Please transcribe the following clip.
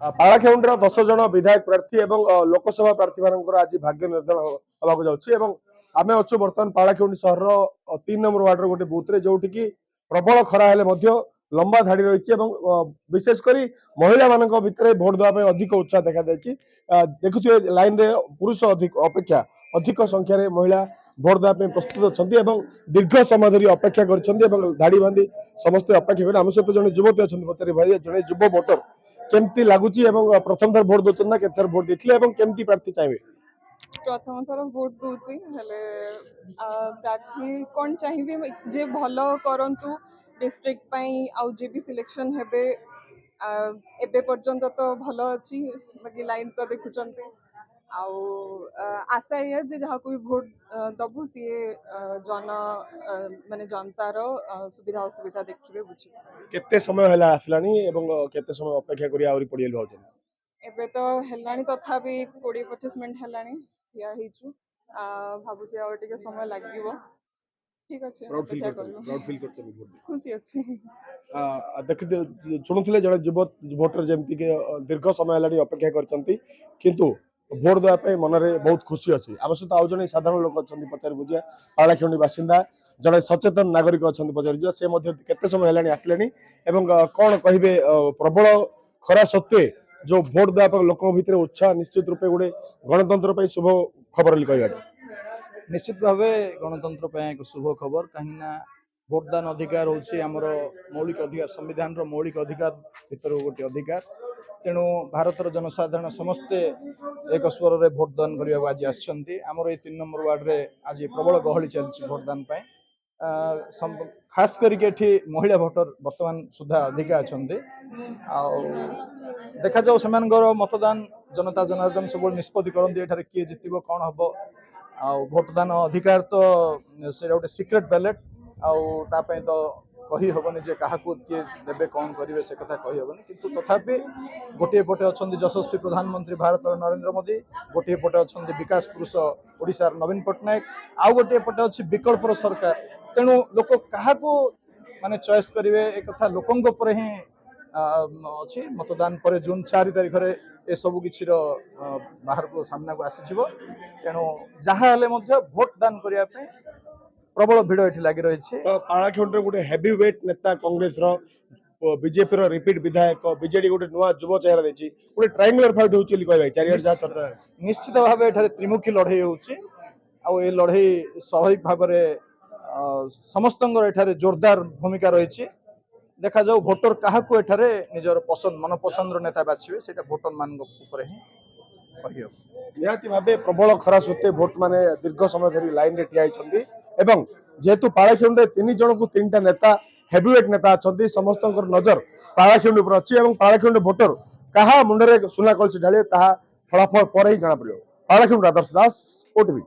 पालाखेमुंडर 10 जन विधायक प्रार्थी एवं लोकसभा प्रार्थी मानकर आज भाग्य निर्धारण होगा जाऊँगी आम अच्छु बर्तमान पालाखेमुंडी सहर 3 नंबर वार्ड गोटे बुथ जो प्रबल खरा हेले लंबा धाड़ी रही विशेषकर महिला मान भितर भोट देवाई अधिक उत्साह देखा देखुए लाइन रे पुरुष अधिक अपेक्षा अधिक संख्यार महिला भोट देवाई प्रस्तुत अच्छा दीर्घ समय धरी अपेक्षा कर बांधी समस्ते अपेक्षा कर आम सहित जन युवती अच्छा पचारे भाई जड़े युव भोटर केमती लगुच प्रथम थर भोट दौर ना के भोट देते केमती प्रार्थी चाहिए प्रथम थर भोट दूची प्रार्थी कौन चाहिए जे भल करंतु डिस्ट्रिक्ट पई आउ जे भी सिलेक्शन हेबे एबे पर्यंत तो भल अच्छी बाकी लाइन तो देखुचंते आउ आशा ये जे जहाँ को भी भोट दबु सी जन माने जनतार सुविधा असुविधा देखिए बुझे केते समय हैला आसलानी एवं केते समय अपेक्षा करिया आउरी पडियल होचन एबे तो हेलानी तथापि 20-25 मिनिट हेलानी या हिचु भाबु जे और टिके समय लागिवो ठीक अछि अपेक्षा करलो प्राउड फील करछन भोट खुशी अछि देख सुनुथिले जड़े युव भोटर जेमती के दीर्घ समय हेलानी अपेक्षा करछंती किंतु भोट देवा पे मन रे बहुत खुशी अछि आम सहित आउ जने साधारण लोक अछंती पचार बुझिया पालाखेमुंडी बासिंदा जड़े सचेतन नागरिक अछंती पचार बुझिया से मध्ये केते समय हेलानी आसलेनी एवं कोन कहिबे प्रबल खरा सत्वे जो भोट देवा लोक भितर उत्साह निश्चित रूपे गोटे गणतंत्र पे शुभ खबर कहवा निश्चित भाव गणतंत्र पे एक शुभ खबर कहीं भोटदान अधिकार हूँ आमर मौलिक अधिकार संविधान मौलिक अधिकार भर गोटे अधिकार तेणु भारतर जनसाधारण समस्ते एक स्वर में भोटदान करने आज आमर ये 3 नंबर वार्ड रे आज प्रबल गहली चलती भोटदान खास करके महिला भोटर बर्तमान सुधा अधिका अच्छा देखा जाऊ से मतदान जनता जनार्दन सब निष्पत्ति करते किए जितब कौन हम आ भोटदान अधिकार तो से गोटे सिक्रेट बैलेट आपाई तो कही हेनी जे क्या किए देवे कौन करेंगे से कथा कही हेनी किंतु तथापि गोटे पटे अच्छा यशस्वी प्रधानमंत्री भारत नरेंद्र मोदी गोटे पटे अच्छा विकास पुरुष ओडिशार नवीन पट्टनायक आउ गोटे पटे अच्छी विकल्पर सरकार तेणु लोक क्या माने चॉइस करेंगे एक कथा लोकों ही अच्छी मतदान पर जून 4 तारिख रे ए सब किसी बाहर को सामना को आसी तेणु जहाँ भोट दान करने प्रबल भिड़ ये लगी रही तो पालाखेमुंडी गोटे हेवी वेट नेता कांग्रेस बीजेपी रिपीट विधायक बीजेडी गोटे नुआ युव चेहरा देछि गोटे ट्रायंगुलर फाइट होछि कहबे चारियर जा चर्चा निश्चित भाव एठारे त्रिमुखी लड़ाई होछि आ ए लड़ाई स्वाभाविक भाव में समस्तंगर एठारे जोरदार भूमिका रही देखा जाऊ भोटर क्या निजर पसंद मन पसंद नेता बाछिबे सेटा भोटर मान ऊपर ही कहि निहाती भावे प्रबल खरा सत्वे भोट माने दीर्घ समय धरी लाइन रे ठिया होइछन्ती एवं जेहेतु पालाखेमुंडी 3 जन को 3टा नेता हेवीवेट नेता अच्छा समस्त नजर पालाखेमुंडी पर अच्छी पालाखेमुंडी भोटर क्या मुंडे सुना कलसी ढाले फलाफल पर ही जना पड़ो पालाखेमुंडी आदर्श दास ओटीवी।